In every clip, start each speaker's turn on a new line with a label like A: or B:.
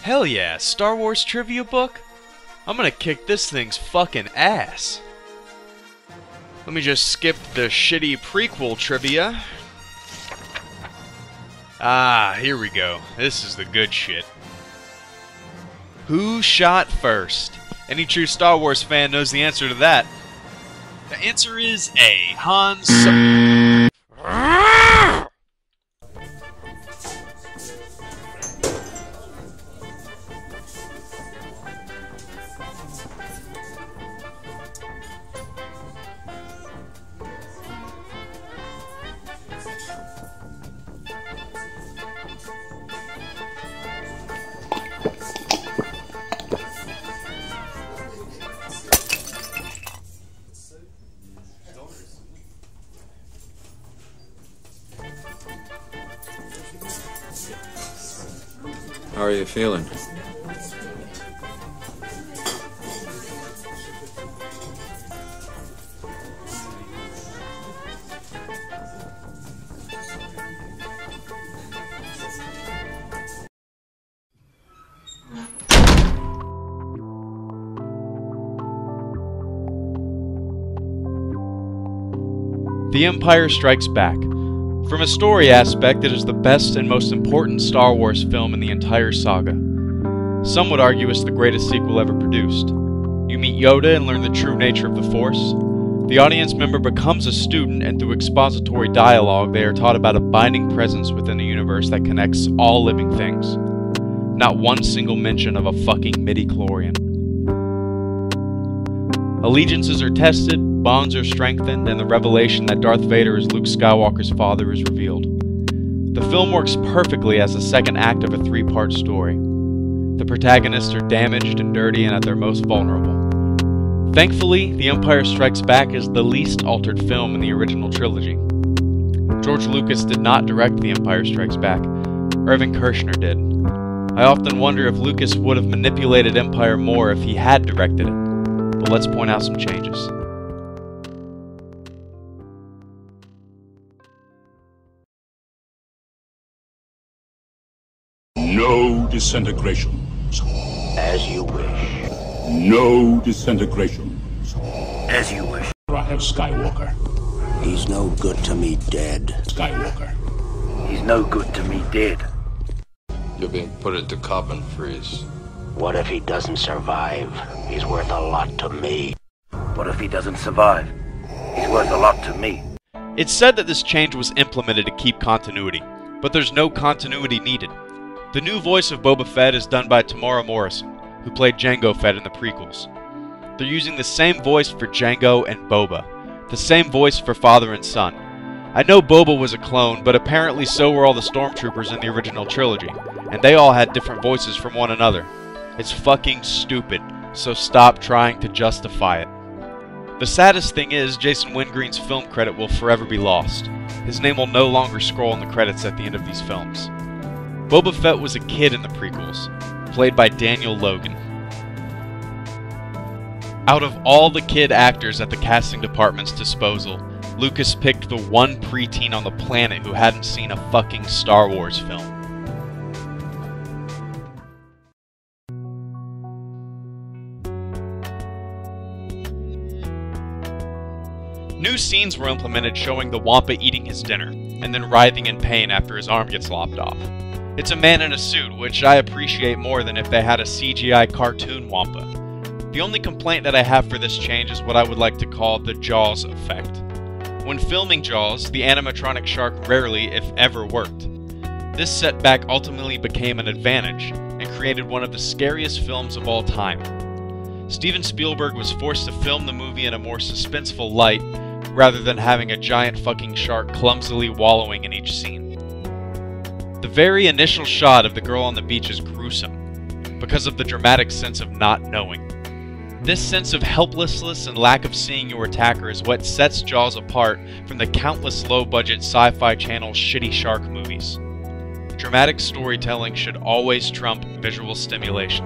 A: Hell yeah, Star Wars trivia book? I'm gonna kick this thing's fucking ass. Let me just skip the shitty prequel trivia. Ah, here we go. This is the good shit. Who shot first? Any true Star Wars fan knows the answer to that. The answer is A. Han Solo.
B: How are you feeling?
A: The Empire Strikes Back. From a story aspect, it is the best and most important Star Wars film in the entire saga. Some would argue it's the greatest sequel ever produced. You meet Yoda and learn the true nature of the Force. The audience member becomes a student, and through expository dialogue, they are taught about a binding presence within the universe that connects all living things. Not one single mention of a fucking midi-chlorian. Allegiances are tested, bonds are strengthened, and the revelation that Darth Vader is Luke Skywalker's father is revealed. The film works perfectly as the second act of a three-part story. The protagonists are damaged and dirty and at their most vulnerable. Thankfully, The Empire Strikes Back is the least altered film in the original trilogy. George Lucas did not direct The Empire Strikes Back. Irvin Kershner did. I often wonder if Lucas would have manipulated Empire more if he had directed it. But let's point out some changes.
C: No disintegrations.
D: As you wish.
C: No disintegrations.
D: As you wish.
C: I have Skywalker.
D: He's no good to me dead.
C: Skywalker.
D: He's no good to me dead.
B: You're being put into carbon freeze.
D: What if he doesn't survive? He's worth a lot to me. What if he doesn't survive? He's worth a lot to me.
A: It's said that this change was implemented to keep continuity, but there's no continuity needed. The new voice of Boba Fett is done by Tamara Morrison, who played Jango Fett in the prequels. They're using the same voice for Jango and Boba, the same voice for father and son. I know Boba was a clone, but apparently so were all the stormtroopers in the original trilogy, and they all had different voices from one another. It's fucking stupid, so stop trying to justify it. The saddest thing is, Jason Wingreen's film credit will forever be lost. His name will no longer scroll in the credits at the end of these films. Boba Fett was a kid in the prequels, played by Daniel Logan. Out of all the kid actors at the casting department's disposal, Lucas picked the one preteen on the planet who hadn't seen a fucking Star Wars film. New scenes were implemented showing the Wampa eating his dinner, and then writhing in pain after his arm gets lopped off. It's a man in a suit, which I appreciate more than if they had a CGI cartoon Wampa. The only complaint that I have for this change is what I would like to call the Jaws effect. When filming Jaws, the animatronic shark rarely, if ever, worked. This setback ultimately became an advantage, and created one of the scariest films of all time. Steven Spielberg was forced to film the movie in a more suspenseful light, rather than having a giant fucking shark clumsily wallowing in each scene. The very initial shot of the girl on the beach is gruesome, because of the dramatic sense of not knowing. This sense of helplessness and lack of seeing your attacker is what sets Jaws apart from the countless low-budget Sci-Fi Channel shitty shark movies. Dramatic storytelling should always trump visual stimulation.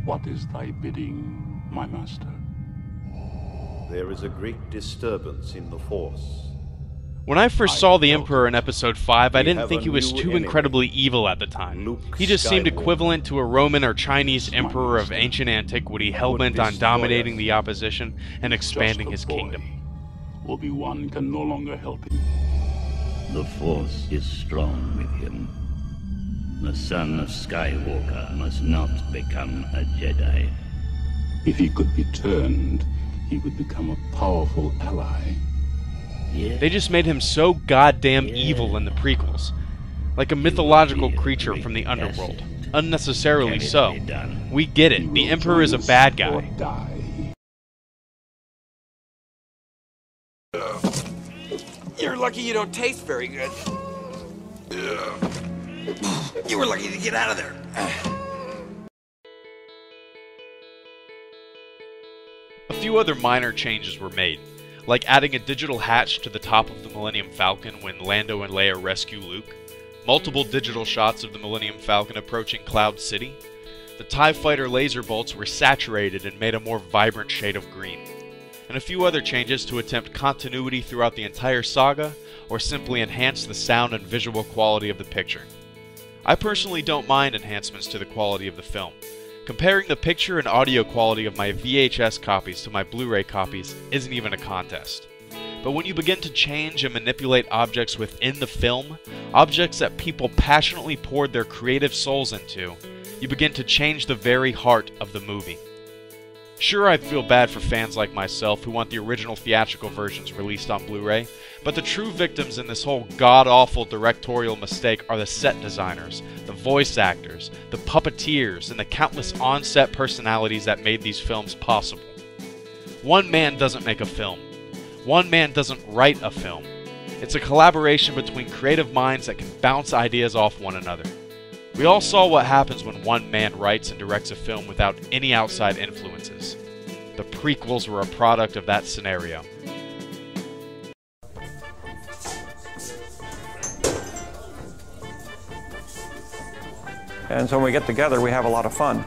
C: What is thy bidding, my master?
E: there is a great disturbance in the Force.
A: When I first saw the Emperor in Episode 5, I didn't think he was too incredibly evil at the time. He just seemed equivalent to a Roman or Chinese emperor of ancient antiquity, hell-bent on dominating the opposition and expanding his kingdom.
C: Obi-Wan can no longer help him.
F: The Force is strong with him. The son of Skywalker must not become a Jedi.
C: If he could be turned, he would become a powerful ally.
A: They just made him so goddamn evil in the prequels. Like a mythological creature from the underworld. Unnecessarily so. We get it. The Emperor is a bad guy.
G: You're lucky you don't taste very good. You were lucky to get out of there.
A: A few other minor changes were made, like adding a digital hatch to the top of the Millennium Falcon when Lando and Leia rescue Luke, multiple digital shots of the Millennium Falcon approaching Cloud City. The TIE Fighter laser bolts were saturated and made a more vibrant shade of green, and a few other changes to attempt continuity throughout the entire saga, or simply enhance the sound and visual quality of the picture. I personally don't mind enhancements to the quality of the film. Comparing the picture and audio quality of my VHS copies to my Blu-ray copies isn't even a contest. But when you begin to change and manipulate objects within the film, objects that people passionately poured their creative souls into, you begin to change the very heart of the movie. Sure, I feel bad for fans like myself who want the original theatrical versions released on Blu-ray, but the true victims in this whole god-awful directorial mistake are the set designers, the voice actors, the puppeteers, and the countless on-set personalities that made these films possible. One man doesn't make a film. One man doesn't write a film. It's a collaboration between creative minds that can bounce ideas off one another. We all saw what happens when one man writes and directs a film without any outside influences. The prequels were a product of that scenario.
H: And so when we get together, we have a lot of fun.